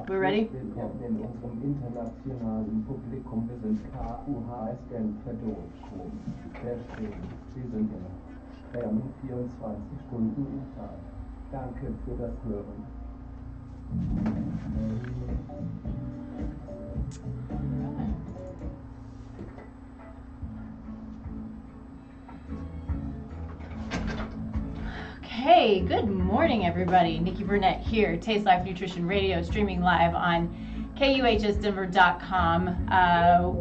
We're ready? In unserem internationalen Publikum, wir sind KUHS Genfer Dokum. Sehr schön. Sie sind ja 24 Stunden im Tag. Danke für das Hören. Hey, good morning, everybody. Nikki Burnett here, Taste Life Nutrition Radio, streaming live on KUHSdenver.com,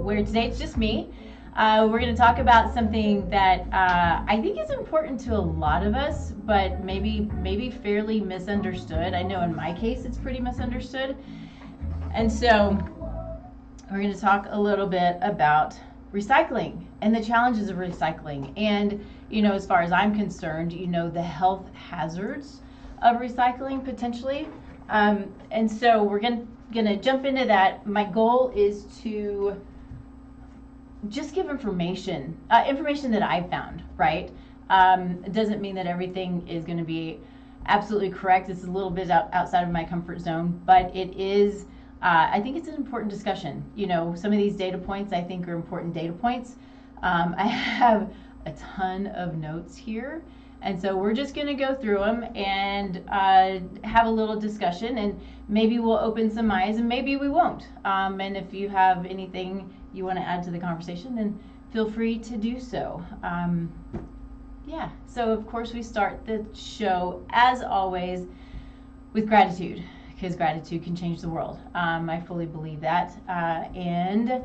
where today it's just me. We're going to talk about something that I think is important to a lot of us, but maybe fairly misunderstood. I know in my case it's pretty misunderstood. And so we're going to talk a little bit about recycling and the challenges of recycling. And, as far as I'm concerned, the health hazards of recycling potentially. And so we're going to jump into that. My goal is to just give information that I've found, right? It doesn't mean that everything is going to be absolutely correct. It's a little bit outside of my comfort zone, but it is, I think it's an important discussion. Some of these data points I think are important data points. I have a ton of notes here, and so we're just going to go through them and have a little discussion, and maybe we'll open some eyes and maybe we won't. And if you have anything you want to add to the conversation, then feel free to do so. So of course we start the show as always with gratitude, because gratitude can change the world. I fully believe that, and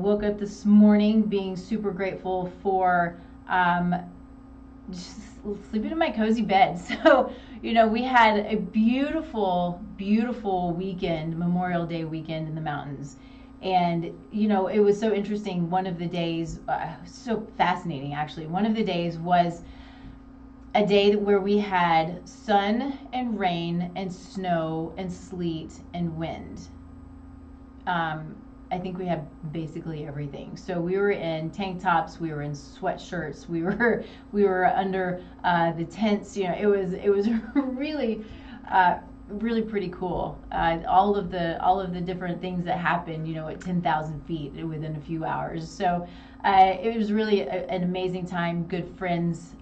woke up this morning being super grateful for just sleeping in my cozy bed. So, we had a beautiful, beautiful weekend, Memorial Day weekend in the mountains. And, it was so interesting. One of the days, so fascinating actually, one of the days was a day where we had sun and rain and snow and sleet and wind. I think we had basically everything. So we were in tank tops, we were in sweatshirts, we were under the tents. It was really really pretty cool. All of the different things that happened, at 10,000 feet within a few hours. So it was really an amazing time. Good friends,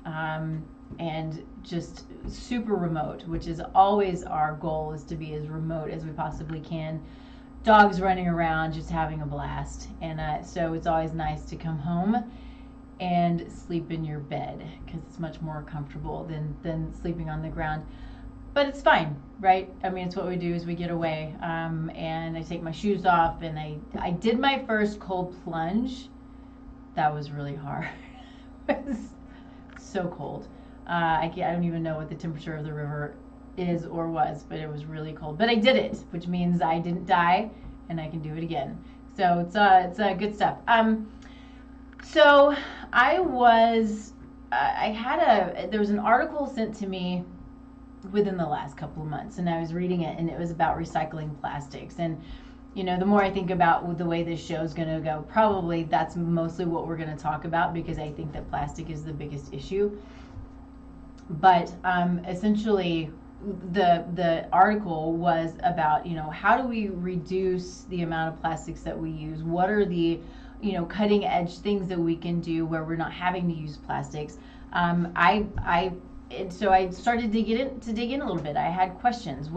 and just super remote, which is always our goal, is to be as remote as we possibly can. Dogs running around, just having a blast. And so it's always nice to come home and sleep in your bed, because it's much more comfortable than sleeping on the ground. But it's fine, right? I mean, it's what we do, is we get away. And I take my shoes off, and I did my first cold plunge. That was really hard. It was so cold. I don't even know what the temperature of the river is or was, but it was really cold. But I did it, which means I didn't die, and I can do it again. So it's good stuff. So there was an article sent to me within the last couple of months, and I was reading it, and it was about recycling plastics. And the more I think about the way this show is going to go, probably that's mostly what we're going to talk about, because I think that plastic is the biggest issue. But essentially, the article was about, how do we reduce the amount of plastics that we use? What are the, cutting edge things that we can do where we're not having to use plastics? And so I started to dig in a little bit. I had questions.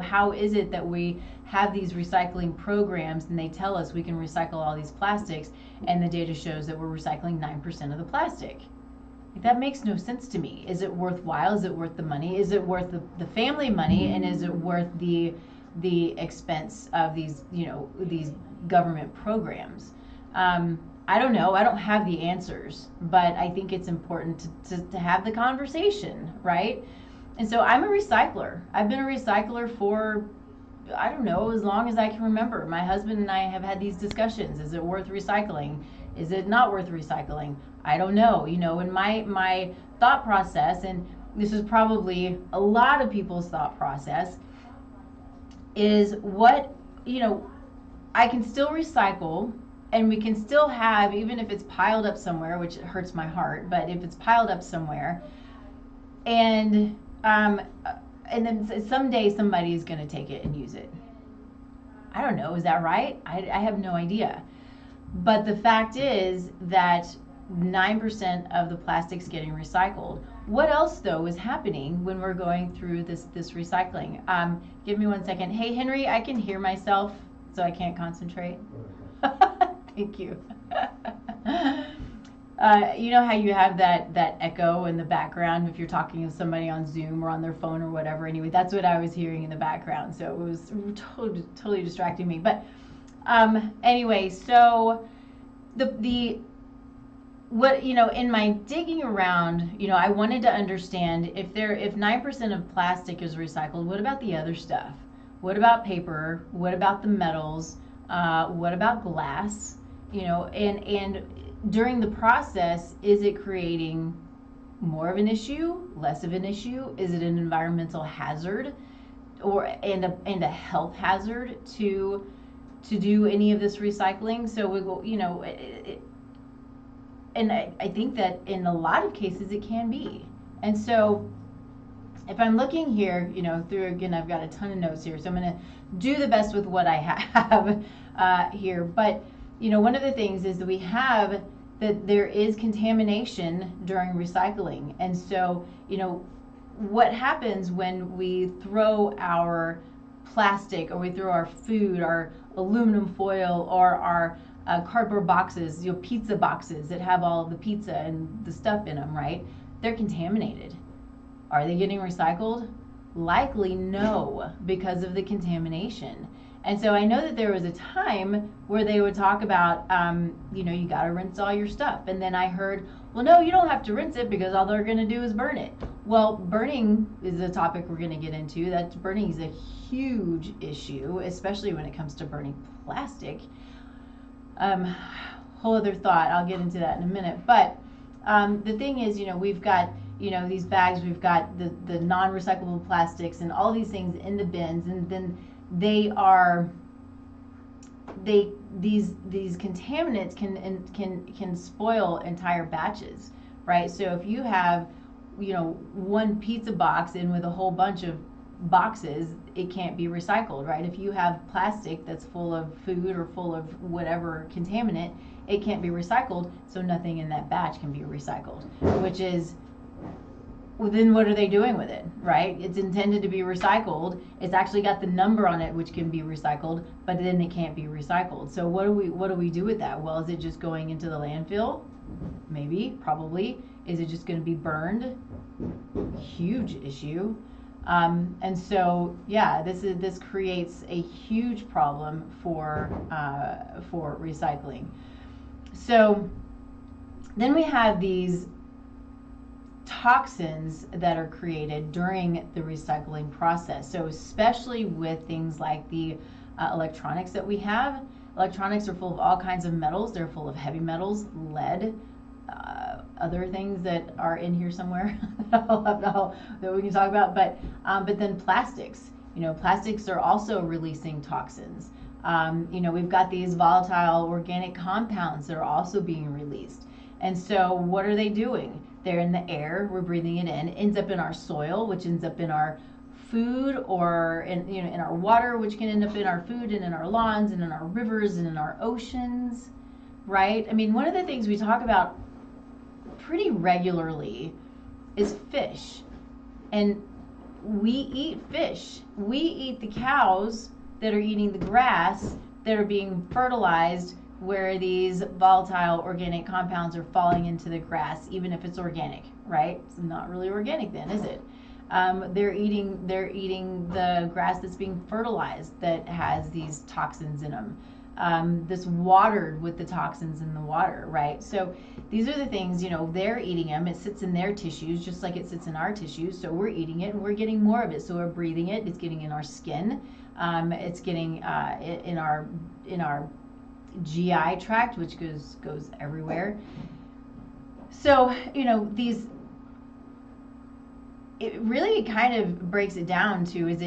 How is it that we have these recycling programs and they tell us we can recycle all these plastics, and the data shows that we're recycling 9% of the plastic? That makes no sense to me. Is it worthwhile? Is it worth the money? Is it worth the family money? And is it worth the expense of these government programs? I don't know. I don't have the answers, but I think it's important to have the conversation, right? And so I'm a recycler. I've been a recycler for, I don't know, as long as I can remember. My husband and I have had these discussions. Is it worth recycling? Is it not worth recycling? I don't know. In my thought process, and this is probably a lot of people's thought process, is I can still recycle, and we can still have, even if it's piled up somewhere, which hurts my heart, but if it's piled up somewhere, and then someday somebody is going to take it and use it. I don't know, is that right? I have no idea. But the fact is that 9% of the plastic's getting recycled. What else though is happening when we're going through this recycling? Give me 1 second. Hey Henry, I can hear myself, so I can't concentrate. Thank you. You know how you have that echo in the background if you're talking to somebody on Zoom or on their phone or whatever. Anyway, that's what I was hearing in the background, so it was totally distracting me. But anyway, so the what, you know, in my digging around, you know, I wanted to understand if 9% of plastic is recycled, what about the other stuff? What about paper? What about the metals? What about glass? You know, and during the process, is it creating more of an issue, less of an issue? Is it an environmental hazard and a health hazard to do any of this recycling? So we will, you know, and I think that in a lot of cases it can be. And so if I'm looking here, you know, through, again, I've got a ton of notes here, so I'm going to do the best with what I have here. But, you know, one of the things is that we have that there is contamination during recycling. And so, you know, what happens when we throw our plastic, or we throw our food, our aluminum foil, or our cardboard boxes, you know, pizza boxes that have all of the pizza and the stuff in them, right? They're contaminated. Are they getting recycled? Likely no, because of the contamination. And so I know that there was a time where they would talk about, you know, you got to rinse all your stuff. And then I heard, well, no, you don't have to rinse it because all they're going to do is burn it. Well, burning is a topic we're going to get into. That burning is a huge issue, especially when it comes to burning plastic. Whole other thought, I'll get into that in a minute. But the thing is, you know, we've got, you know, these bags, we've got the non-recyclable plastics and all these things in the bins, and then these contaminants can spoil entire batches, right? So if you have, you know, one pizza box in with a whole bunch of boxes, it can't be recycled, right? If you have plastic that's full of food or full of whatever contaminant, it can't be recycled, so nothing in that batch can be recycled, which is, well, then what are they doing with it, right? It's intended to be recycled. It's actually got the number on it which can be recycled, but then it can't be recycled. So what do we do with that? Well, is it just going into the landfill? Maybe, probably. Is it just going to be burned? Huge issue. And so, yeah, this creates a huge problem for recycling. So then we have these toxins that are created during the recycling process. So especially with things like the electronics that we have. Electronics are full of all kinds of metals. They're full of heavy metals, lead, other things that are in here somewhere that we can talk about. But then plastics. You know, plastics are also releasing toxins. You know, we've got these volatile organic compounds that are also being released. And so what are they doing? They're in the air, we're breathing it in, ends up in our soil, which ends up in our food, or in our water, which can end up in our food and in our lawns and in our rivers and in our oceans, right? I mean, one of the things we talk about pretty regularly is fish. And we eat fish. We eat the cows that are eating the grass that are being fertilized, where these volatile organic compounds are falling into the grass, even if it's organic, right? It's not really organic then, is it? They're eating the grass that's being fertilized that has these toxins in them. That's watered with the toxins in the water, right? So these are the things, you know, they're eating them. It sits in their tissues just like it sits in our tissues. So we're eating it and we're getting more of it. So we're breathing it. It's getting in our skin. It's getting in our GI tract, which goes everywhere. So, you know, it really kind of breaks it down to, is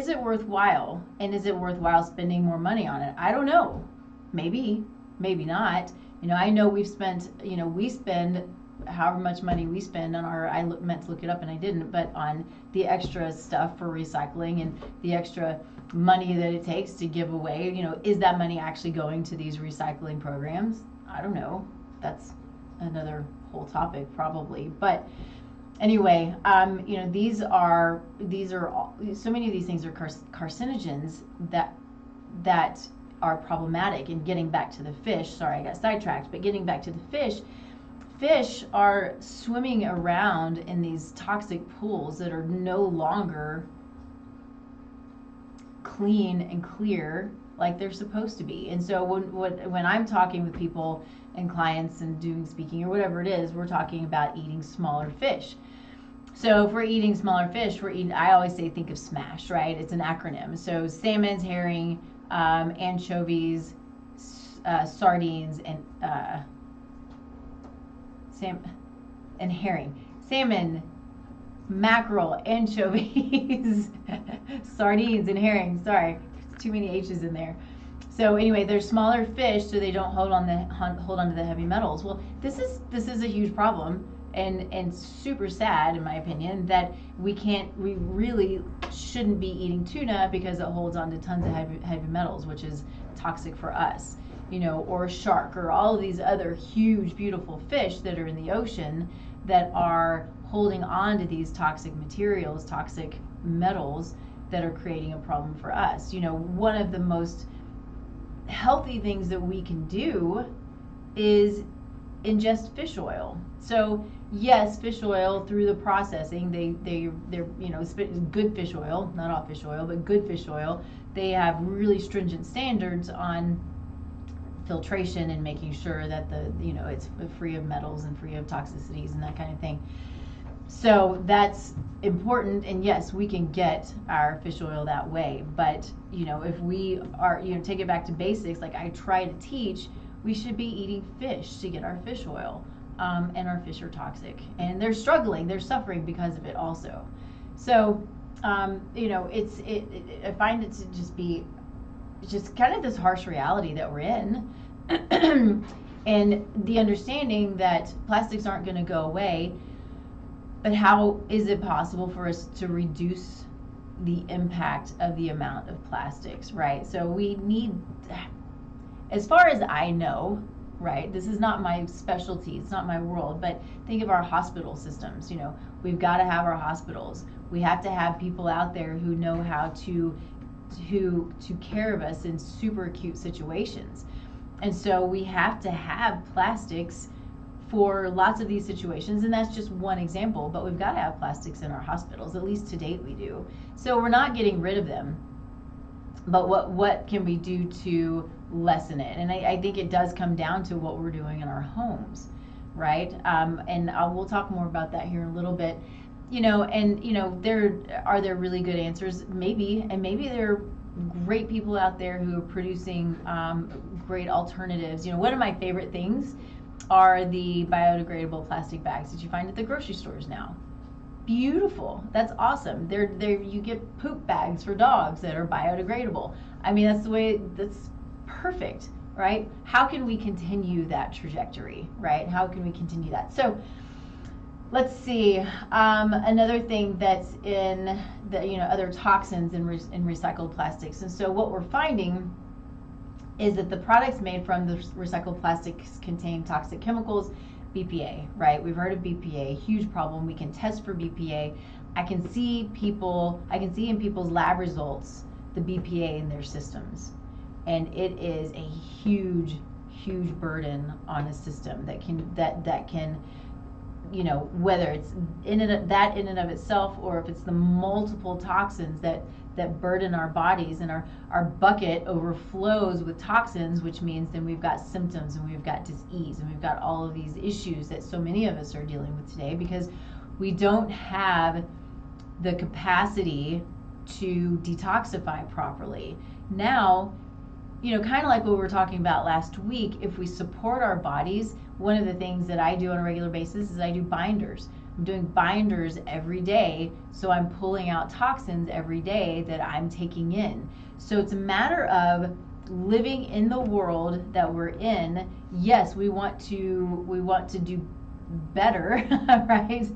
it worthwhile, and is it worthwhile spending more money on it? I don't know. Maybe not. You know, I know we spend however much money we spend on our, meant to look it up and I didn't, but on the extra stuff for recycling and the extra money that it takes to give away, is that money actually going to these recycling programs? I don't know. That's another whole topic probably. But anyway, these are all, so many of these things are carcinogens that are problematic. And getting back to the fish, sorry I got sidetracked, but getting back to the fish are swimming around in these toxic pools that are no longer clean and clear like they're supposed to be. And so when I'm talking with people and clients and doing speaking or whatever it is, we're talking about eating smaller fish. So if we're eating smaller fish, I always say think of SMASH, right? It's an acronym. So salmon, herring, anchovies, sardines, and herring. Salmon, mackerel, anchovies, sardines, and herring. Sorry, too many H's in there. So anyway, they're smaller fish, so they don't hold on to the heavy metals. Well, this is a huge problem, and super sad in my opinion that we really shouldn't be eating tuna because it holds on to tons of heavy metals, which is toxic for us. Or shark, or all of these other huge, beautiful fish that are in the ocean that are holding on to these toxic materials, toxic metals that are creating a problem for us. One of the most healthy things that we can do is ingest fish oil. So yes, fish oil through the processing, they're good fish oil, not all fish oil, but good fish oil. They have really stringent standards on filtration and making sure that it's free of metals and free of toxicities and that kind of thing. So that's important, and yes, we can get our fish oil that way. But if we are, take it back to basics, like I try to teach, we should be eating fish to get our fish oil, and our fish are toxic, and they're struggling, they're suffering because of it also. So I find it to just be just kind of this harsh reality that we're in. And the understanding that plastics aren't going to go away, but how is it possible for us to reduce the impact of the amount of plastics, right? So we need, as far as I know, right, this is not my specialty, it's not my world, but think of our hospital systems. We've got to have our hospitals. We have to have people out there who know how to care of us in super acute situations. And so we have to have plastics for lots of these situations, and that's just one example, but we've got to have plastics in our hospitals, at least to date we do. So we're not getting rid of them, but what can we do to lessen it? And I think it does come down to what we're doing in our homes, right? And we'll talk more about that here in a little bit. Are there really good answers? Maybe, and maybe there are great people out there who are producing great alternatives. One of my favorite things are the biodegradable plastic bags that you find at the grocery stores now. Beautiful. That's awesome. You get poop bags for dogs that are biodegradable. I mean, that's perfect, right? How can we continue that trajectory, right? How can we continue that? So let's see. Another thing that's in the other toxins in recycled plastics. And so what we're finding is that the products made from the recycled plastics contain toxic chemicals, BPA, right? We've heard of BPA, huge problem. We can test for BPA. I can see in people's lab results the BPA in their systems. And it is a huge, huge burden on a system that can whether it's in and of itself, or if it's the multiple toxins that burden our bodies, and our bucket overflows with toxins, which means then we've got symptoms and we've got disease and we've got all of these issues that so many of us are dealing with today because we don't have the capacity to detoxify properly. Now, kind of like what we were talking about last week, if we support our bodies, one of the things that I do on a regular basis is I do binders. I'm doing binders every day, so I'm pulling out toxins every day that I'm taking in. So it's a matter of living in the world that we're in. Yes, we want to do better, right?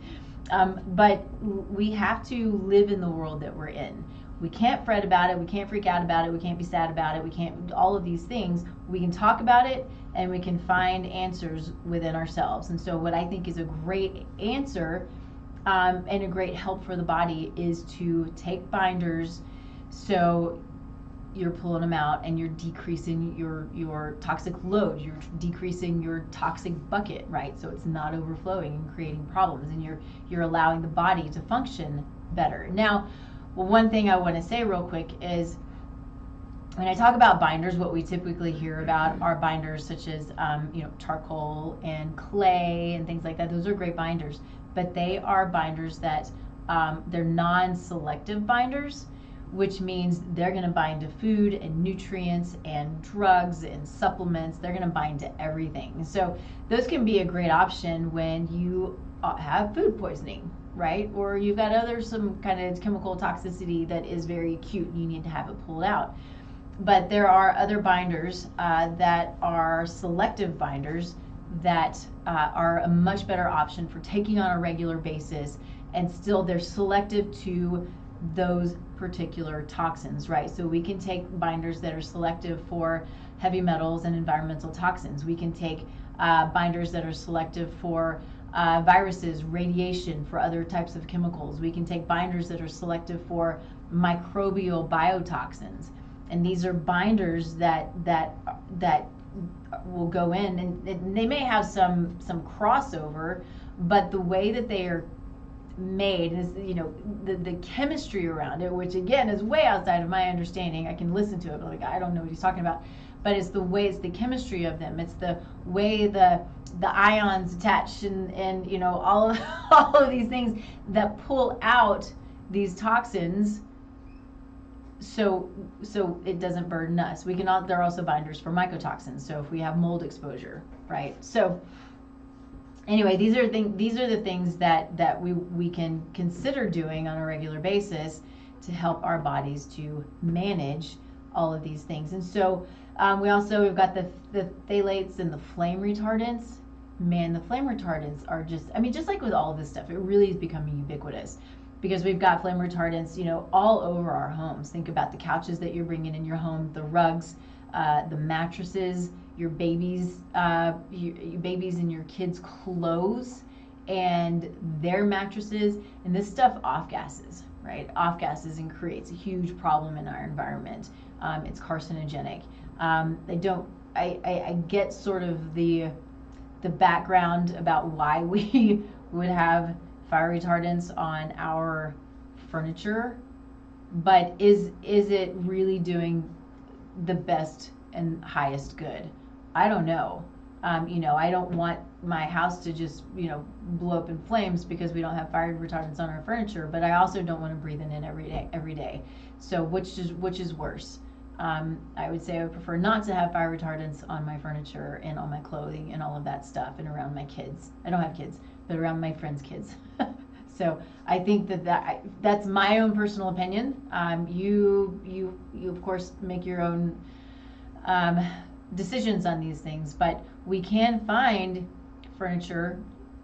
But we have to live in the world that we're in. We can't fret about it. We can't freak out about it. We can't be sad about it. We can't, all of these things. We can talk about it and we can find answers within ourselves. And so what I think is a great answer and a great help for the body is to take binders. So you're pulling them out and you're decreasing your toxic load, you're decreasing your toxic bucket, right? So it's not overflowing and creating problems, and you're allowing the body to function better. Now, well, one thing I want to say real quick is when I talk about binders, what we typically hear about are binders such as charcoal and clay and things like that. Those are great binders, but they are binders that they're non-selective binders, which means they're going to bind to food and nutrients and drugs and supplements. They're going to bind to everything. So those can be a great option when you have food poisoning, right? Or you've got some kind of chemical toxicity that is very acute and you need to have it pulled out. But there are other binders that are selective binders that are a much better option for taking on a regular basis, and still they're selective to those particular toxins, right? So we can take binders that are selective for heavy metals and environmental toxins. We can take binders that are selective for viruses, radiation, for other types of chemicals. We can take binders that are selective for microbial biotoxins. And these are binders that will go in, and they may have some crossover, but the way that they are made is, the chemistry around it, which again is way outside of my understanding. I can listen to it, but I don't know what he's talking about. But it's the chemistry of them. It's the way the ions attach, and all of these things that pull out these toxins, so it doesn't burden us. There are also binders for mycotoxins. So if we have mold exposure, right? So anyway, these are the things that we can consider doing on a regular basis to help our bodies to manage all of these things. And so we've got the phthalates and the flame retardants. Man, the flame retardants are just like with all of this stuff, it really is becoming ubiquitous, because we've got flame retardants, all over our homes. Think about the couches that you're bringing in your home, the rugs, the mattresses, your babies and your kids' clothes and their mattresses, and this stuff off gases, right? Off gases and creates a huge problem in our environment. It's carcinogenic. I get sort of the background about why we would have fire retardants on our furniture, but is it really doing the best and highest good? I don't know. I don't want my house to just blow up in flames because we don't have fire retardants on our furniture, but I also don't want to breathe it in every day. So which is worse? I would say I would prefer not to have fire retardants on my furniture and on my clothing and all of that stuff, and around my kids. I don't have kids, but around my friends' kids. So I think that's my own personal opinion. You of course make your own decisions on these things, but we can find furniture,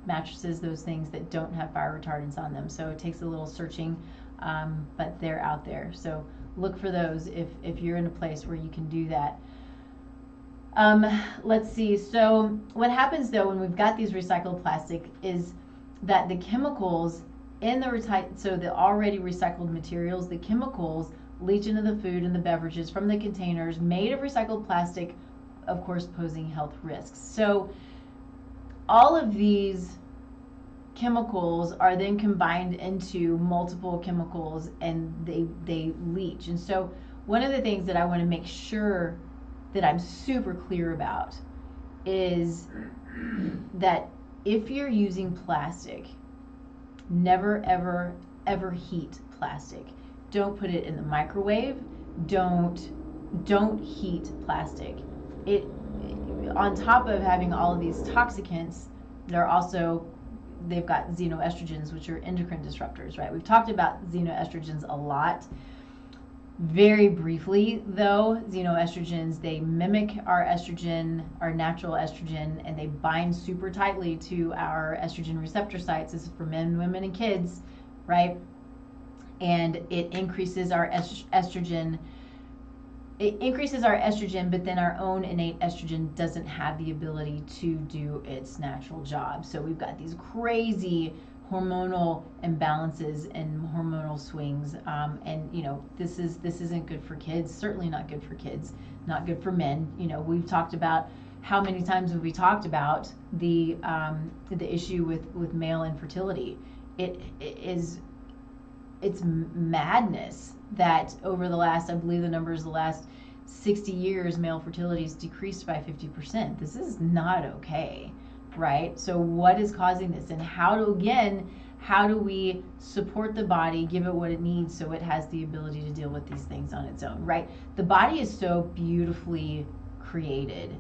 mattresses, those things that don't have fire retardants on them. So it takes a little searching, but they're out there. So look for those if you're in a place where you can do that. Let's see. So what happens though when we've got these recycled plastic is that the chemicals in the already recycled materials, the chemicals leach into the food and the beverages from the containers made of recycled plastic, of course posing health risks. So all of these chemicals are then combined into multiple chemicals, and they leach. And so one of the things that I want to make sure that I'm super clear about is that if you're using plastic, never ever heat plastic. Don't put it in the microwave. Don't heat plastic. It, on top of having all of these toxicants, they've got xenoestrogens, which are endocrine disruptors, right? We've talked about xenoestrogens a lot. Very briefly, though, xenoestrogens, they mimic our estrogen, our natural estrogen, and they bind super tightly to our estrogen receptor sites. This is for men, women, and kids, right? And it increases our estrogen. It increases our estrogen, but then our own innate estrogen doesn't have the ability to do its natural job. So we've got these crazy hormonal imbalances and hormonal swings, and this isn't good for kids. Certainly not good for kids. Not good for men. We've talked about how many times have we talked about the issue with male infertility. It's madness that over the last, I believe the numbers, the last 60 years, male fertility has decreased by 50%. This is not okay, right? So what is causing this, and how do we support the body, give it what it needs so it has the ability to deal with these things on its own, right? The body is so beautifully created.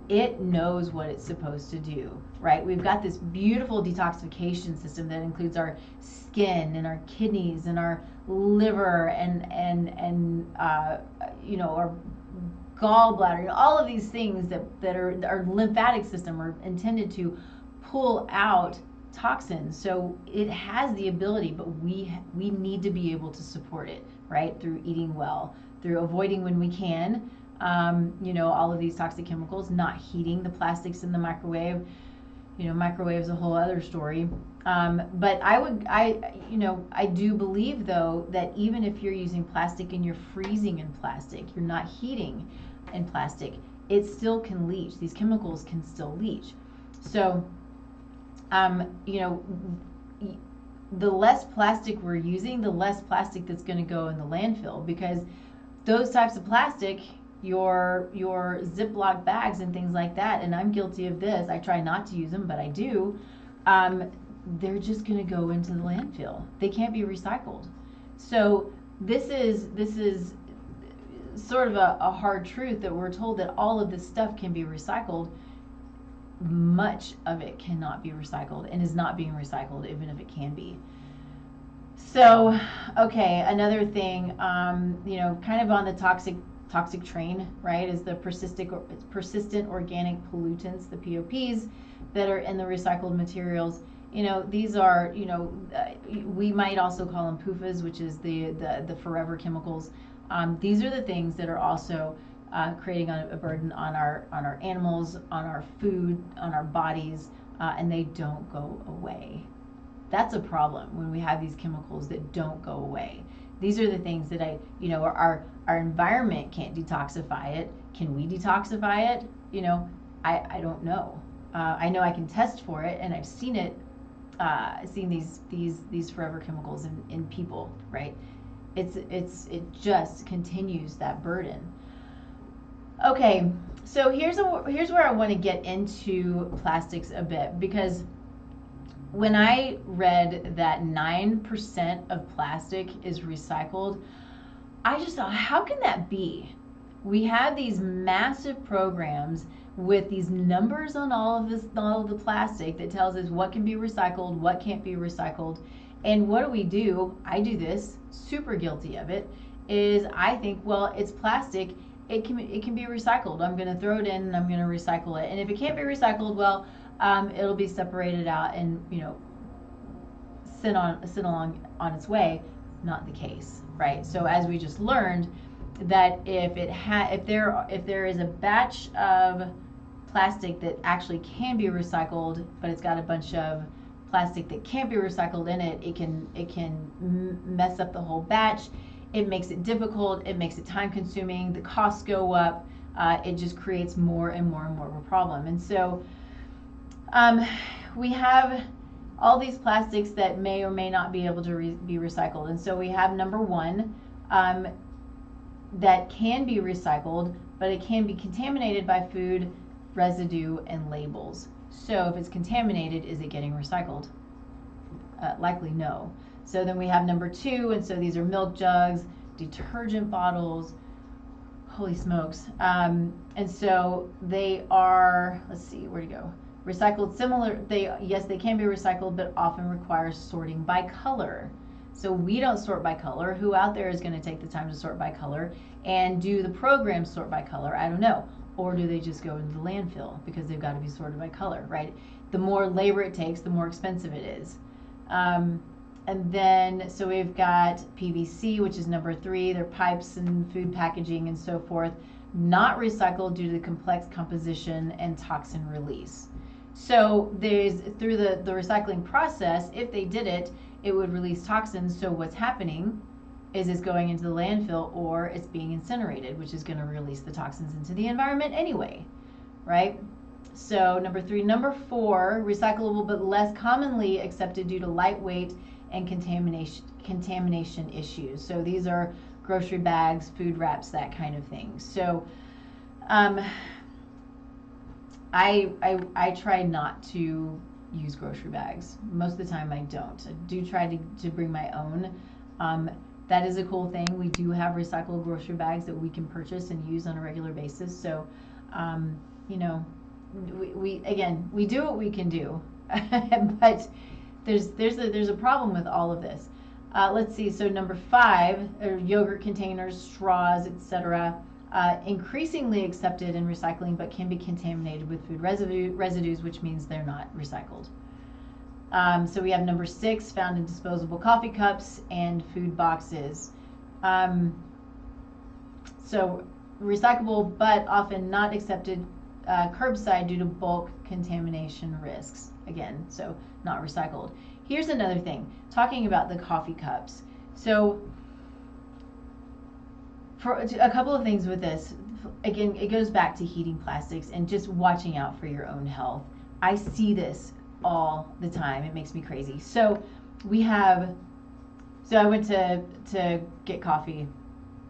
It knows what it's supposed to do, right? We've got this beautiful detoxification system that includes our skin and our kidneys and our liver and our gallbladder, all of these things that are our lymphatic system are intended to pull out toxins. So it has the ability, but we need to be able to support it, right? Through eating well, through avoiding when we can, all of these toxic chemicals, not heating the plastics in the microwave. Microwave is a whole other story. But I do believe, though, that even if you're using plastic and you're freezing in plastic, you're not heating in plastic, it still can leach. These chemicals can still leach. So, the less plastic we're using, the less plastic that's going to go in the landfill, because those types of plastic, your Ziploc bags and things like that, and I'm guilty of this. I try not to use them, but I do. They're just going to go into the landfill. They can't be recycled. So this is sort of a hard truth that we're told that all of this stuff can be recycled. Much of it cannot be recycled and is not being recycled, even if it can be. So, okay, another thing, kind of on the toxic train, right, is the persistent organic pollutants, the POPs, that are in the recycled materials. These are, we might also call them PUFAs, which is the forever chemicals. These are the things that are also creating a burden on our animals, on our food, on our bodies, and they don't go away. That's a problem when we have these chemicals that don't go away. These are the things that our environment can't detoxify it. Can we detoxify it? I don't know. I know I can test for it, and I've seen it. Seen these forever chemicals in people, right? It just continues that burden. Okay, so here's where I want to get into plastics a bit, because when I read that 9% of plastic is recycled, I just thought, how can that be? We have these massive programs with these numbers on all of the plastic that tells us what can be recycled, what can't be recycled. And what do? I do this, super guilty of it, is I think, well, it's plastic, it can be recycled. I'm going to throw it in and I'm going to recycle it. And if it can't be recycled, well, it'll be separated out and sent along on its way. Not the case, right? So as we just learned, that if there is a batch of plastic that actually can be recycled, but it's got a bunch of plastic that can't be recycled in it, it can mess up the whole batch. It makes it difficult. It makes it time consuming. The costs go up. It just creates more and more and more of a problem. And so we have all these plastics that may or may not be able to be recycled. And so we have number one, that can be recycled, but it can be contaminated by food, residue, and labels. So if it's contaminated, is it getting recycled? Likely no. So then we have number two, and so these are milk jugs, detergent bottles, holy smokes. And so they are, let's see, where to go? Recycled similar, yes, they can be recycled, but often require sorting by color. So we don't sort by color. Who out there is going to take the time to sort by color? And do the programs sort by color? I don't know. Or do they just go into the landfill because they've got to be sorted by color, right? The more labor it takes, the more expensive it is. And then, so we've got PVC, which is number 3. They're pipes and food packaging and so forth, not recycled due to the complex composition and toxin release. So there's, through the recycling process, if they did it, it would release toxins. So what's happening is it's going into the landfill or it's being incinerated, which is going to release the toxins into the environment anyway, right? So number 3. Number 4, recyclable but less commonly accepted due to lightweight and contamination issues. So these are grocery bags, food wraps, that kind of thing. So I try not to use grocery bags. Most of the time I don't. I do try to bring my own. That is a cool thing. We do have recycled grocery bags that we can purchase and use on a regular basis. So, you know, we do what we can do, but there's a problem with all of this. Let's see. So number 5 are yogurt containers, straws, etc. Increasingly accepted in recycling, but can be contaminated with food residues, which means they're not recycled. So we have number 6, found in disposable coffee cups and food boxes. So recyclable, but often not accepted curbside due to bulk contamination risks. Again, so not recycled. Here's another thing, talking about the coffee cups. So for a couple of things with this, again, it goes back to heating plastics and just watching out for your own health. I see this all the time. It makes me crazy. So I went to get coffee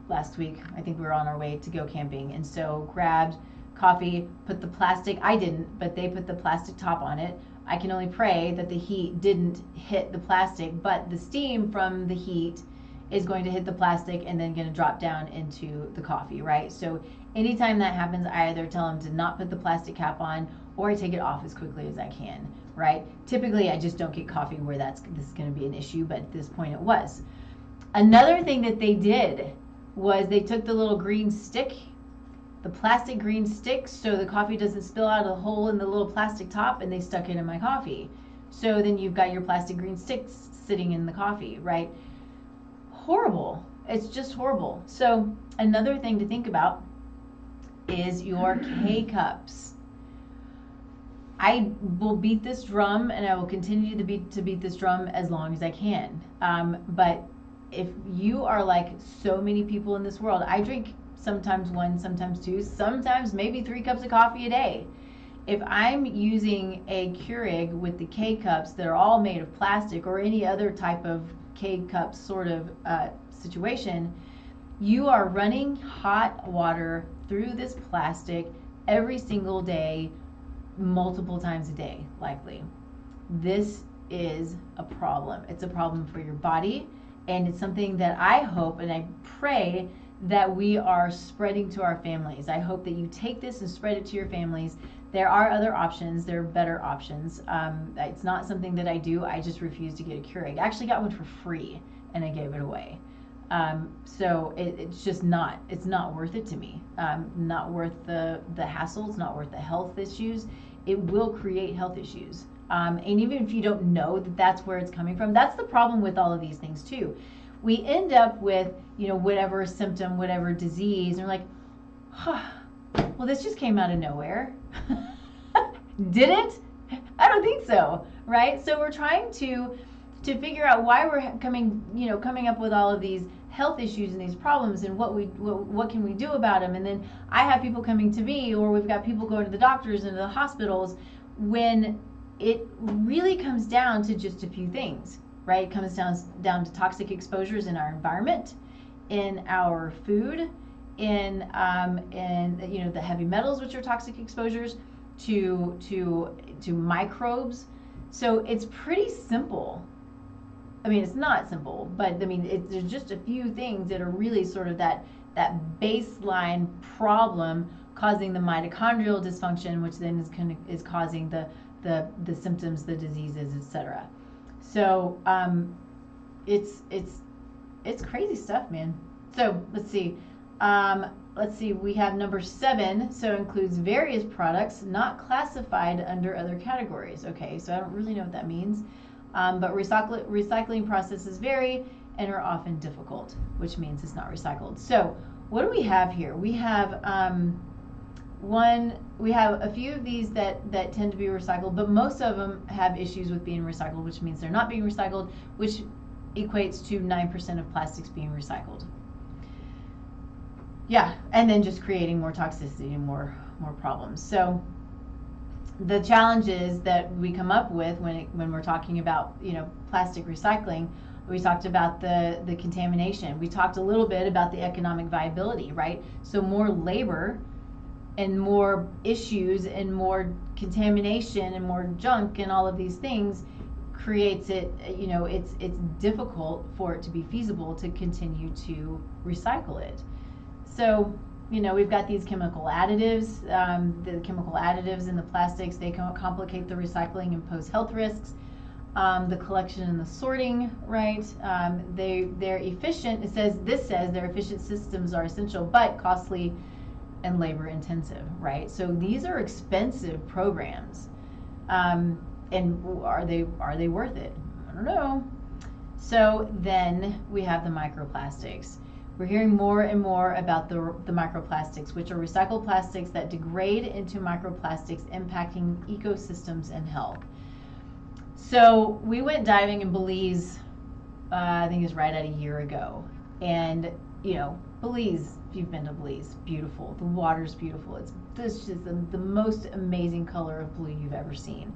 last week. I think we were on our way to go camping, and so grabbed coffee, put the plastic, I didn't, but they put the plastic top on it. I can only pray that the heat didn't hit the plastic, but the steam from the heat is going to hit the plastic and then going to drop down into the coffee, right? So anytime that happens, I either tell them to not put the plastic cap on or I take it off as quickly as I can, right? Typically, I just don't get coffee where this is going to be an issue, but at this point it was. Another thing that they did was they took the little green stick, the plastic green stick, so the coffee doesn't spill out of the hole in the little plastic top, and they stuck it in my coffee. So then you've got your plastic green sticks sitting in the coffee, right? Horrible. It's just horrible. So another thing to think about is your K-cups. I will beat this drum, and I will continue to beat this drum as long as I can. But if you are like so many people in this world, I drink sometimes 1, sometimes 2, sometimes maybe 3 cups of coffee a day. If I'm using a Keurig with the K-cups that are all made of plastic or any other type of K-cup sort of situation, you are running hot water through this plastic every single day, multiple times a day, likely. This is a problem. It's a problem for your body, and it's something that I hope and I pray that we are spreading to our families. I hope that you take this and spread it to your families. There are other options. There are better options. It's not something that I do. I just refuse to get a Keurig. I actually got one for free, and I gave it away. So it's just not. It's not worth it to me. Not worth the hassle. It's not worth the health issues. It will create health issues. And even if you don't know that that's where it's coming from, that's the problem with all of these things too. We end up with, whatever symptom, whatever disease, and we're like, well, this just came out of nowhere. Did it? I don't think so, right? So we're trying to figure out why we're coming up with all of these health issues and these problems, and what can we do about them. And then I have people coming to me, or we've got people going to the doctors and to the hospitals, when it really comes down to just a few things, right? It comes down to toxic exposures in our environment, in our food, in the heavy metals, which are toxic exposures, to microbes. So it's pretty simple. I mean, it's not simple, but I mean, there's just a few things that are really sort of that baseline problem causing the mitochondrial dysfunction, which then is causing the symptoms, the diseases, etc. So it's crazy stuff, man. So let's see. We have number 7. So includes various products not classified under other categories. Okay, so I don't really know what that means. But recycling processes vary and are often difficult, which means it's not recycled. So what do we have here? We have we have a few of these that tend to be recycled, but most of them have issues with being recycled, which means they're not being recycled, which equates to 9% of plastics being recycled. Yeah, and then just creating more toxicity and more problems. So the challenges that we come up with when we're talking about, you know, plastic recycling, we talked about the contamination. We talked a little bit about the economic viability, right? So more labor and more issues and more contamination and more junk and all of these things creates it, you know, it's difficult for it to be feasible to continue to recycle it. So, you know, we've got these chemical additives. The chemical additives in the plastics, they can complicate the recycling and pose health risks. The collection and the sorting, right? They're efficient. This says their efficient systems are essential but costly and labor intensive, right? So these are expensive programs. And are they worth it? I don't know. So then we have the microplastics. We're hearing more and more about the microplastics, which are recycled plastics that degrade into microplastics, impacting ecosystems and health. So we went diving in Belize, I think it was right at a year ago. And, you know, Belize, if you've been to Belize, beautiful. The water's beautiful. This is the most amazing color of blue you've ever seen.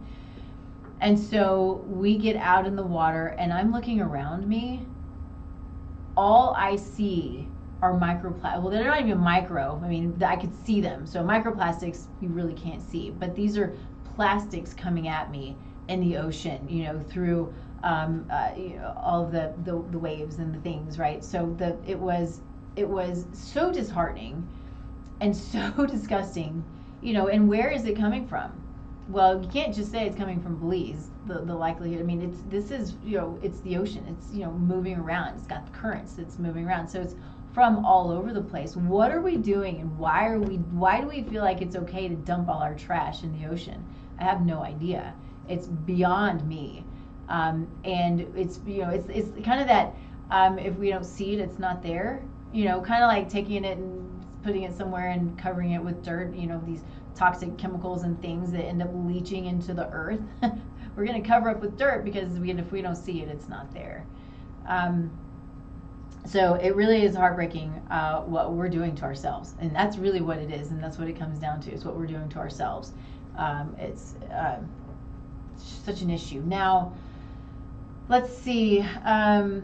And so we get out in the water, and I'm looking around me. All I see are microplastics. Well, they're not even micro. I mean, I could see them. So microplastics, you really can't see. But these are plastics coming at me in the ocean, you know, through you know, all of the waves and the things, right? So it was so disheartening and so disgusting, you know. And where is it coming from? Well, you can't just say it's coming from Belize. The likelihood, I mean, this is, you know, it's the ocean. It's, you know, moving around. It's got the currents. It's moving around. So it's from all over the place. What are we doing, and why do we feel like it's okay to dump all our trash in the ocean? I have no idea. It's beyond me. And it's, you know, it's kind of that, if we don't see it, it's not there. You know, kind of like taking it and putting it somewhere and covering it with dirt, you know, these toxic chemicals and things that end up leaching into the earth. We're going to cover up with dirt because if we don't see it, it's not there. So it really is heartbreaking what we're doing to ourselves. And that's really what it is, and that's what it comes down to. It's what we're doing to ourselves. It's such an issue. Now, let's see. I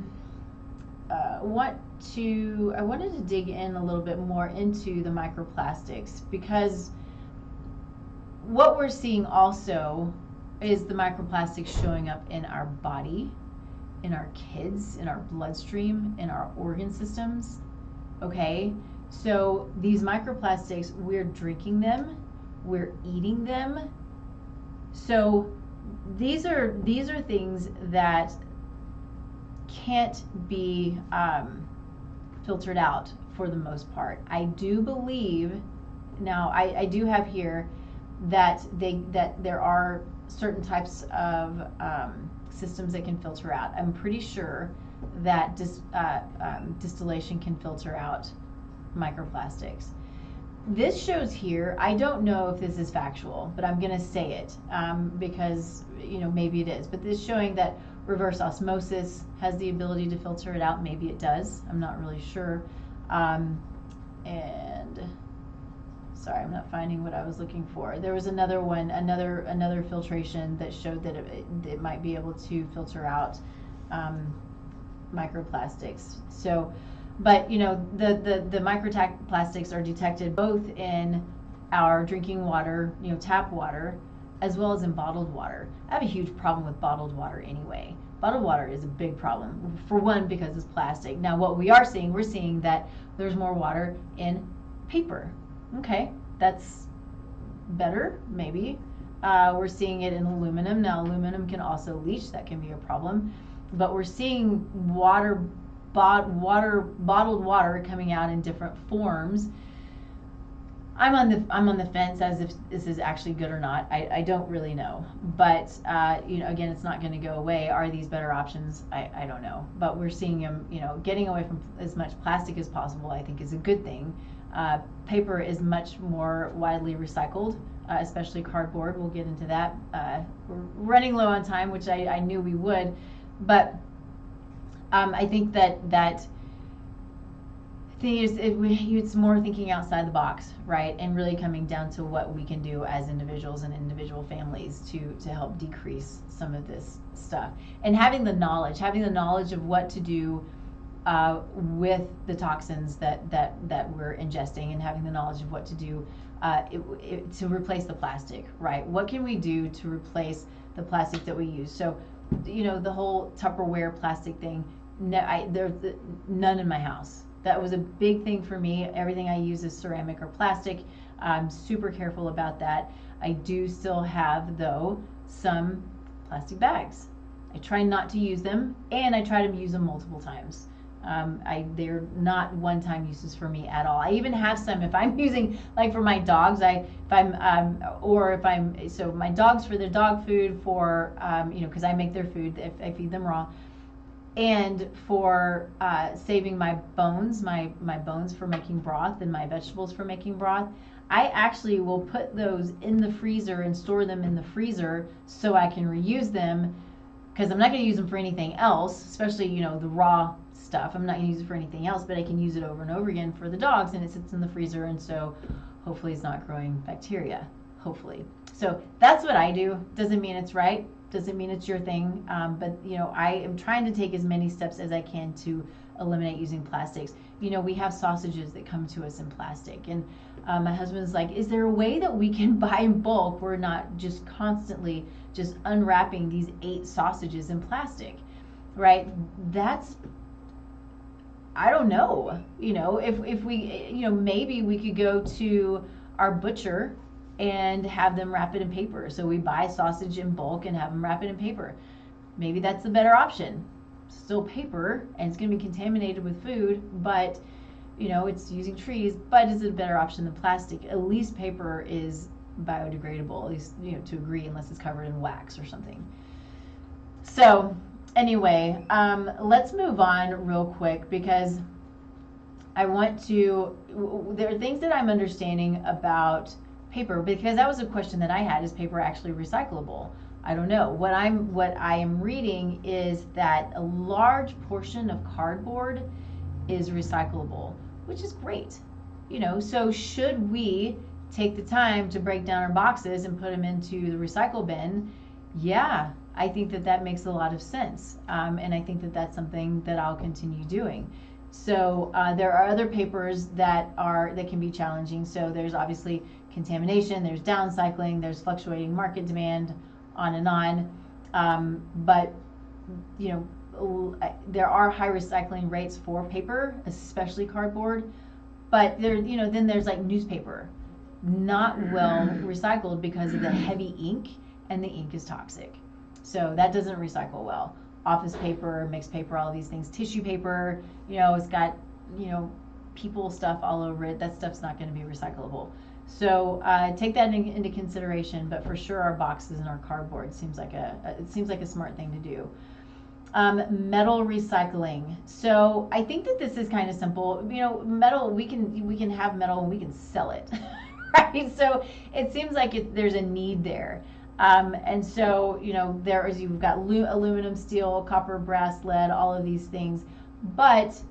wanted to dig in a little bit more into the microplastics, because what we're seeing also is the microplastics showing up in our body, in our kids, in our bloodstream, in our organ systems. Okay, so these microplastics, we're drinking them, we're eating them. So these are things that can't be filtered out for the most part. I do believe, now I do have here that there are certain types of systems that can filter out. I'm pretty sure that distillation can filter out microplastics. This shows here, I don't know if this is factual, but I'm going to say it because, you know, maybe it is. But this is showing that reverse osmosis has the ability to filter it out. Maybe it does. I'm not really sure. And sorry, I'm not finding what I was looking for. There was another one, another filtration that showed that it might be able to filter out microplastics. So, but you know, the microplastics are detected both in our drinking water, you know, tap water, as well as in bottled water. I have a huge problem with bottled water anyway. Bottled water is a big problem. For one, because it's plastic. Now, what we're seeing that there's more water in paper. Okay, that's better, maybe. We're seeing it in aluminum. Now, aluminum can also leach. That can be a problem. but we're seeing bottled water coming out in different forms. I'm on the fence as if this is actually good or not. I don't really know, but again, it's not going to go away. Are these better options? I don't know, but we're seeing them. Getting away from as much plastic as possible, I think, is a good thing. Paper is much more widely recycled, especially cardboard. We'll get into that. We're running low on time, which I knew we would, but I think that it's more thinking outside the box, right? And really coming down to what we can do as individuals and individual families to help decrease some of this stuff. And having the knowledge of what to do with the toxins that we're ingesting, and having the knowledge of what to do to replace the plastic, right? What can we do to replace the plastic that we use? So, the whole Tupperware plastic thing, there's none in my house. That was a big thing for me. Everything I use is ceramic or plastic. I'm super careful about that. I do still have, though, some plastic bags. I try not to use them, and I try to use them multiple times. They're not one-time uses for me at all. I even have some, if I'm using, like for my dogs, so my dogs, for their dog food, for, because I make their food, if I feed them raw, and for saving my bones for making broth, and my vegetables for making broth, I actually will put those in the freezer and store them in the freezer so I can reuse them, because I'm not going to use them for anything else, especially, the raw stuff. I'm not going to use it for anything else, but I can use it over and over again for the dogs, and it sits in the freezer, and so hopefully it's not growing bacteria, hopefully. So that's what I do. Doesn't mean it's right. Doesn't mean it's your thing, but I am trying to take as many steps as I can to eliminate using plastics. We have sausages that come to us in plastic, and my husband's like, is there a way that we can buy in bulk? We're not just constantly just unwrapping these 8 sausages in plastic, right? I don't know. If we, maybe we could go to our butcher and have them wrap it in paper. So we buy sausage in bulk and have them wrap it in paper. Maybe that's the better option. Still paper, and it's going to be contaminated with food, but it's using trees, but is it a better option than plastic? At least paper is biodegradable, at least to a degree, unless it's covered in wax or something. So anyway, let's move on real quick, because there are things that I'm understanding about paper, because that was a question that I had. Is paper actually recyclable? I don't know. What I am reading is that a large portion of cardboard is recyclable, which is great. So should we take the time to break down our boxes and put them into the recycle bin? Yeah, I think that makes a lot of sense, and I think that that's something that I'll continue doing. So there are other papers that can be challenging. So there's obviously contamination, there's downcycling, there's fluctuating market demand, on and on. But there are high recycling rates for paper, especially cardboard. But then there's like newspaper, not well recycled because of the heavy ink, and the ink is toxic. So that doesn't recycle well. Office paper, mixed paper, all these things. Tissue paper, it's got, people stuff all over it. That stuff's not going to be recyclable. So take that into consideration. But for sure, our boxes and our cardboard seems like a smart thing to do. Metal recycling. So I think that this is kind of simple. Metal, we can have metal and we can sell it, right? So it seems like there's a need there. And so, you've got aluminum, steel, copper, brass, lead, all of these things. But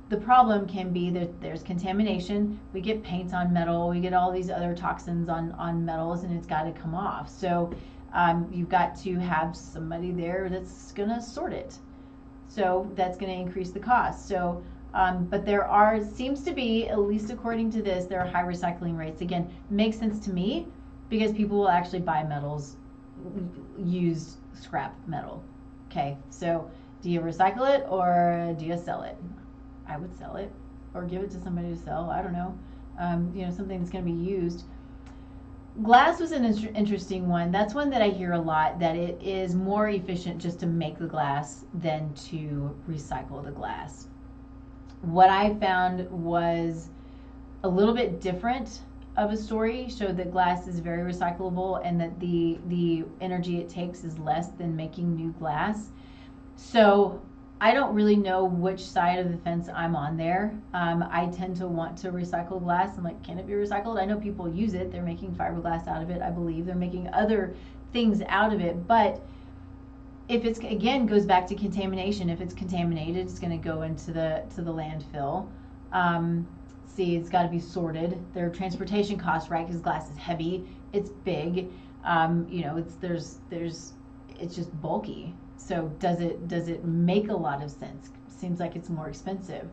the problem can be that there's contamination. We get paint on metal. We get all these other toxins on metals, and it's got to come off. So you've got to have somebody there that's going to sort it. So that's going to increase the cost. So, but seems to be, at least according to this, there are high recycling rates. Again, makes sense to me, because people will actually buy metals, used scrap metal. Okay, so do you recycle it or do you sell it? I would sell it, or give it to somebody to sell. I don't know, something that's going to be used. Glass was an interesting one. That's one that I hear a lot, that it is more efficient just to make the glass than to recycle the glass. What I found was a little bit different of a story, showed that glass is very recyclable and that the energy it takes is less than making new glass. So I don't really know which side of the fence I'm on there. I tend to want to recycle glass. I'm like, can it be recycled? I know people use it. They're making fiberglass out of it. I believe they're making other things out of it. But if it's, again, goes back to contamination. If it's contaminated, it's going to go into the landfill. See, it's got to be sorted. There are transportation costs, right? Because glass is heavy. It's big. It's just bulky. So does it make a lot of sense? Seems like it's more expensive.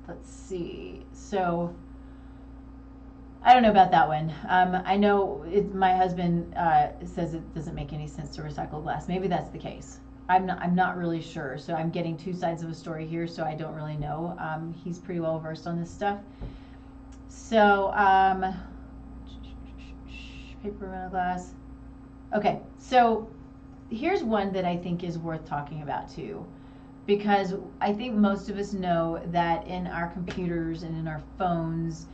Let's see. So I don't know about that one. I know my husband says it doesn't make any sense to recycle glass. Maybe that's the case. I'm not really sure. So I'm getting two sides of a story here, so I don't really know. He's pretty well versed on this stuff. So paper, metal, glass. Okay, so here's one that I think is worth talking about too, because I think most of us know that in our computers and in our phones,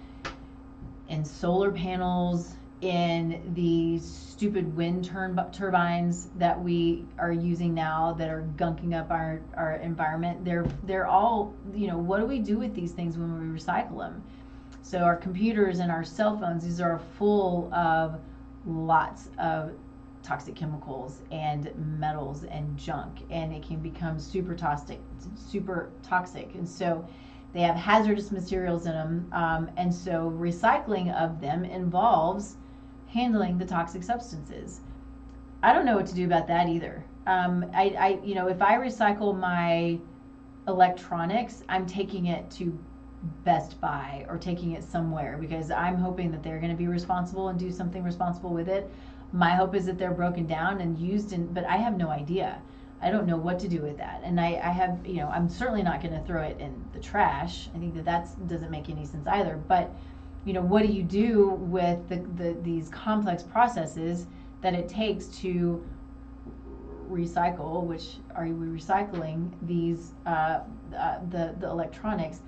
in solar panels, in the stupid wind turbines that we are using now that are gunking up our environment, they're all, what do we do with these things when we recycle them? So our computers and our cell phones, these are full of lots of toxic chemicals and metals and junk, and it can become super toxic. And so they have hazardous materials in them, and so recycling of them involves handling the toxic substances. I don't know what to do about that either. If I recycle my electronics, I'm taking it to Best Buy or taking it somewhere because I'm hoping that they're going to be responsible and do something responsible with it. My hope is that they're broken down and used, but I have no idea. I don't know what to do with that. And I have, I'm certainly not going to throw it in the trash. I think that doesn't make any sense either. But, what do you do with these complex processes that it takes to recycle, which are we recycling these, the electronics?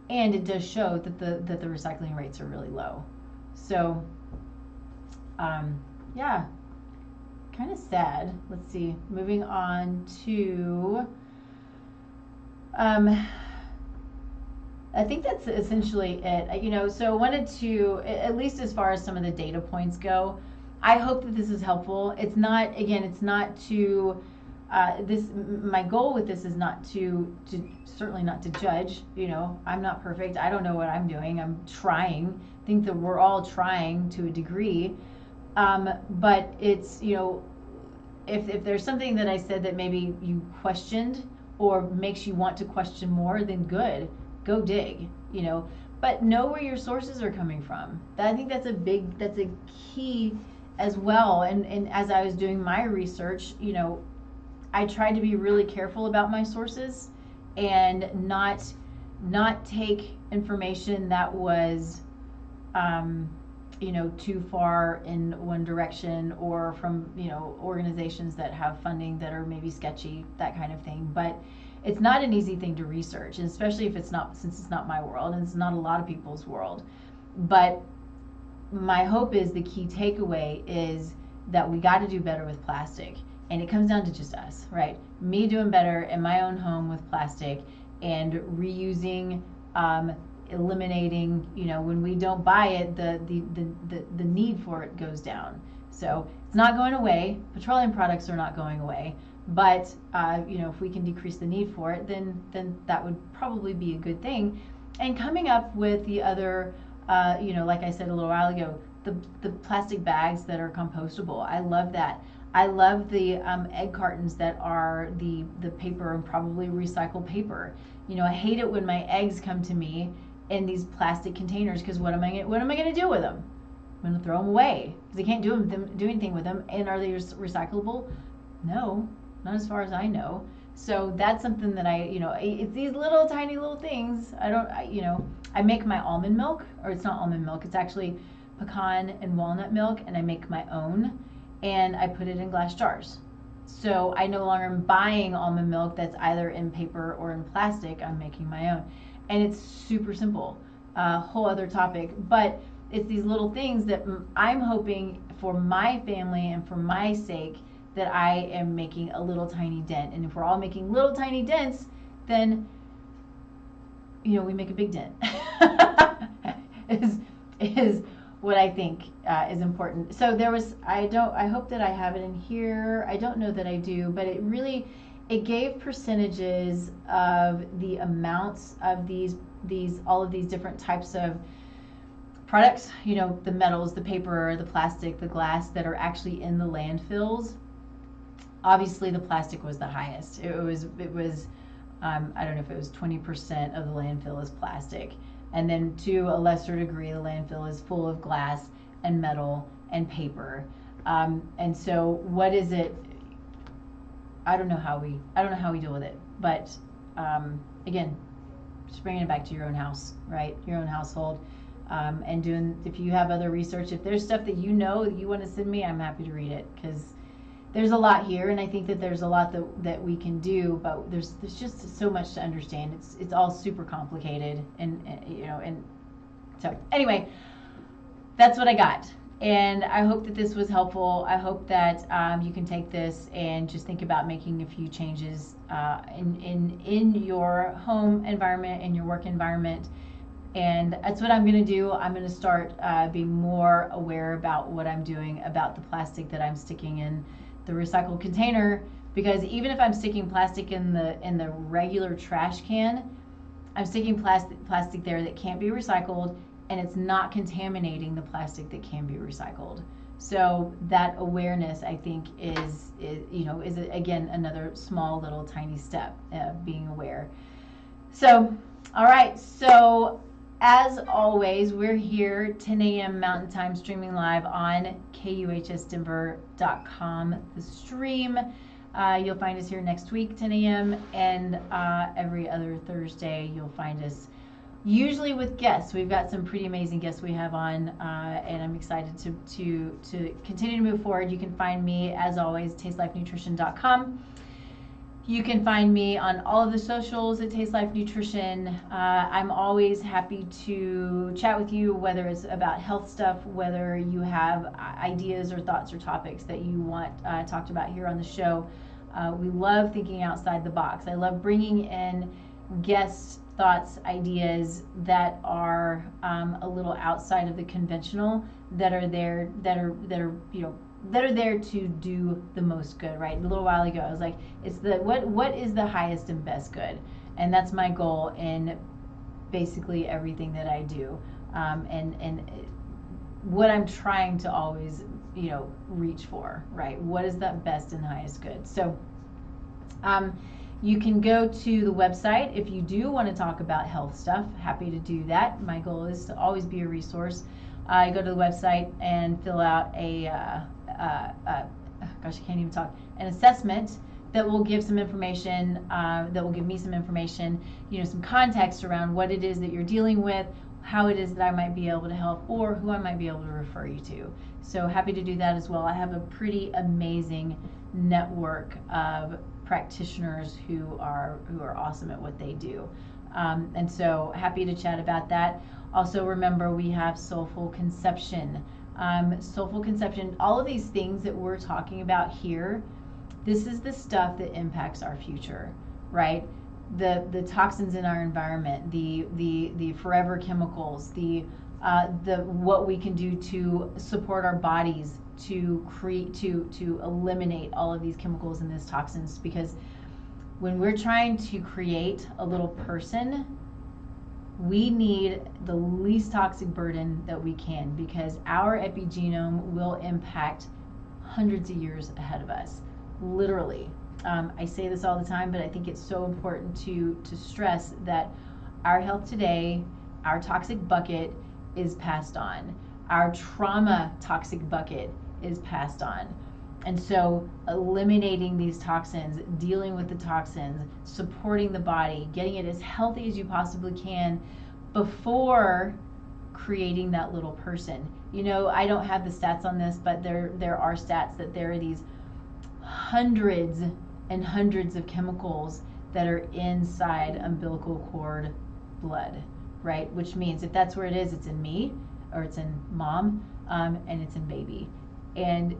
And it does show that the recycling rates are really low. So, yeah, kind of sad. Let's see. Moving on to, I think that's essentially it. So I wanted to, at least as far as some of the data points go, I hope that this is helpful. It's not to, my goal with this is not to certainly not to judge. I'm not perfect. I don't know what I'm doing. I'm trying. I think that we're all trying to a degree. But it's, if there's something that I said that maybe you questioned or makes you want to question more, then good, go dig, but know where your sources are coming from. I think that's a key as well. And as I was doing my research, I tried to be really careful about my sources and not take information that was, too far in one direction or from, organizations that have funding that are maybe sketchy, that kind of thing. But it's not an easy thing to research, and especially since it's not my world and it's not a lot of people's world. But my hope is the key takeaway is that we got to do better with plastic. And it comes down to just us, right? Me doing better in my own home with plastic and reusing, eliminating, when we don't buy it, the need for it goes down. So it's not going away. Petroleum products are not going away. But, if we can decrease the need for it, then that would probably be a good thing. And coming up with the other, like I said a little while ago, the plastic bags that are compostable. I love that. I love the egg cartons that are the paper and probably recycled paper. I hate it when my eggs come to me in these plastic containers because what am I going to do with them? I'm going to throw them away because I can't do anything with them. And are they recyclable? No, not as far as I know. So that's something that it's these little tiny little things. I make my almond milk, or it's not almond milk, it's actually pecan and walnut milk, and I make my own, and I put it in glass jars. So I no longer am buying almond milk that's either in paper or in plastic. I'm making my own. And it's super simple. Whole other topic. But it's these little things that I'm hoping for my family and for my sake that I am making a little tiny dent. And if we're all making little tiny dents, then, we make a big dent. is what I think is important. So I hope that I have it in here. I don't know that I do, but it gave percentages of the amounts of all of these different types of products, the metals, the paper, the plastic, the glass that are actually in the landfills. Obviously the plastic was the highest. It was I don't know if it was 20% of the landfill is plastic. And then to a lesser degree, the landfill is full of glass and metal and paper. And so what is it? I don't know how we deal with it. But again, just bringing it back to your own house, right? Your own household. And if you have other research, if there's stuff that you want to send me, I'm happy to read it, because there's a lot here, and I think that there's a lot that we can do, but there's just so much to understand. It's all super complicated, and so anyway, that's what I got, and I hope that this was helpful. I hope that you can take this and just think about making a few changes in your home environment, in your work environment. And that's what I'm going to do. I'm going to start being more aware about what I'm doing about the plastic that I'm sticking in the recycled container, because even if I'm sticking plastic in the regular trash can, I'm sticking plastic there that can't be recycled, and it's not contaminating the plastic that can be recycled. So that awareness, I think, is again another small little tiny step, being aware. So, all right. So as always, we're here 10 a.m. Mountain Time, streaming live on KUHSdenver.com. The stream. You'll find us here next week, 10 a.m. and every other Thursday you'll find us usually with guests. We've got some pretty amazing guests we have on, and I'm excited to continue to move forward. You can find me, as always, tastelifenutrition.com. You can find me on all of the socials at Taste Life Nutrition. I'm always happy to chat with you, whether it's about health stuff, whether you have ideas or thoughts or topics that you want talked about here on the show. We love thinking outside the box. I love bringing in guest thoughts, ideas that are a little outside of the conventional, that are there to do the most good, right? A little while ago, I was like, it's what is the highest and best good? And that's my goal in basically everything that I do. And what I'm trying to always, reach for, right? What is that best and highest good? So, you can go to the website if you do want to talk about health stuff. Happy to do that. My goal is to always be a resource. You go to the website and fill out an assessment that will give some information, that will give me some information, some context around what it is that you're dealing with, how it is that I might be able to help, or who I might be able to refer you to. So happy to do that as well. I have a pretty amazing network of practitioners who are awesome at what they do. And so happy to chat about that. Also remember, we have Soulful Conception. Soulful Conception, all of these things that we're talking about here, this is the stuff that impacts our future, right? The toxins in our environment, the forever chemicals, the what we can do to support our bodies to eliminate all of these chemicals and these toxins. Because when we're trying to create a little person, we need the least toxic burden that we can, because our epigenome will impact hundreds of years ahead of us, literally. I say this all the time, but I think it's so important to stress that our health today, our toxic bucket is passed on. Our trauma toxic bucket is passed on. And so eliminating these toxins, dealing with the toxins, supporting the body, getting it as healthy as you possibly can, before creating that little person. You know, I don't have the stats on this, but there are stats that there are these hundreds and hundreds of chemicals that are inside umbilical cord blood, right? Which means if that's where it is, it's in me, or it's in mom, and it's in baby. And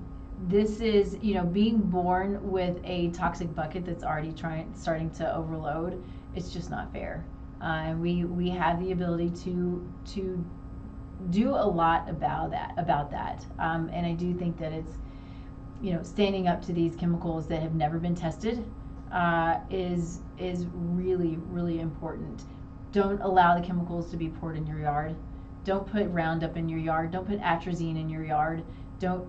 this is, you know, being born with a toxic bucket that's already starting to overload. It's just not fair. We have the ability to do a lot about that. And I do think that it's, you know, standing up to these chemicals that have never been tested is really, really important. Don't allow the chemicals to be poured in your yard. Don't put Roundup in your yard. Don't put atrazine in your yard. Don't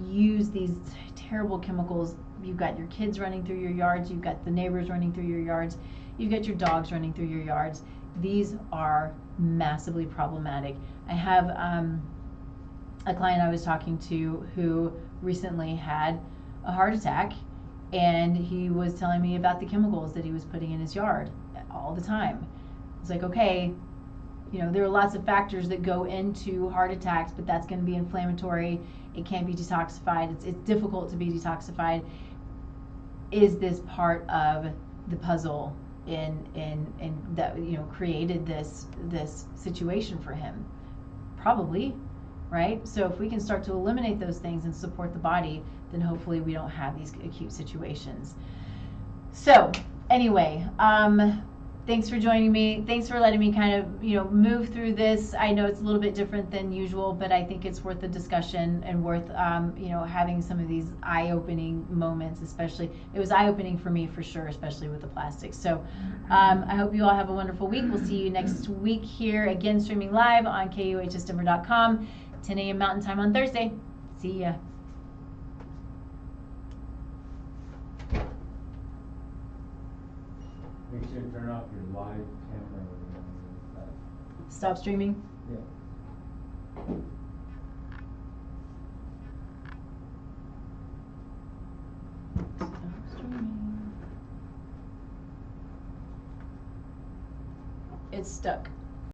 use these terrible chemicals. You've got your kids running through your yards. You've got the neighbors running through your yards. You've got your dogs running through your yards. These are massively problematic. I have a client I was talking to who recently had a heart attack, and he was telling me about the chemicals that he was putting in his yard all the time. It's like, okay, you know, there are lots of factors that go into heart attacks, but that's going to be inflammatory. It can't be detoxified. It's difficult to be detoxified. Is this part of the puzzle in that, you know, created this situation for him? Probably, right? So if we can start to eliminate those things and support the body, then hopefully we don't have these acute situations. So anyway, thanks for joining me. Thanks for letting me kind of, you know, move through this. I know it's a little bit different than usual, but I think it's worth the discussion and worth, you know, having some of these eye-opening moments, especially. It was eye-opening for me for sure, especially with the plastics. So I hope you all have a wonderful week. We'll see you next week here, again, streaming live on KUHSdenver.com, 10 a.m. Mountain Time on Thursday. See ya. Make sure to turn off your live camera. Stop streaming. Yeah.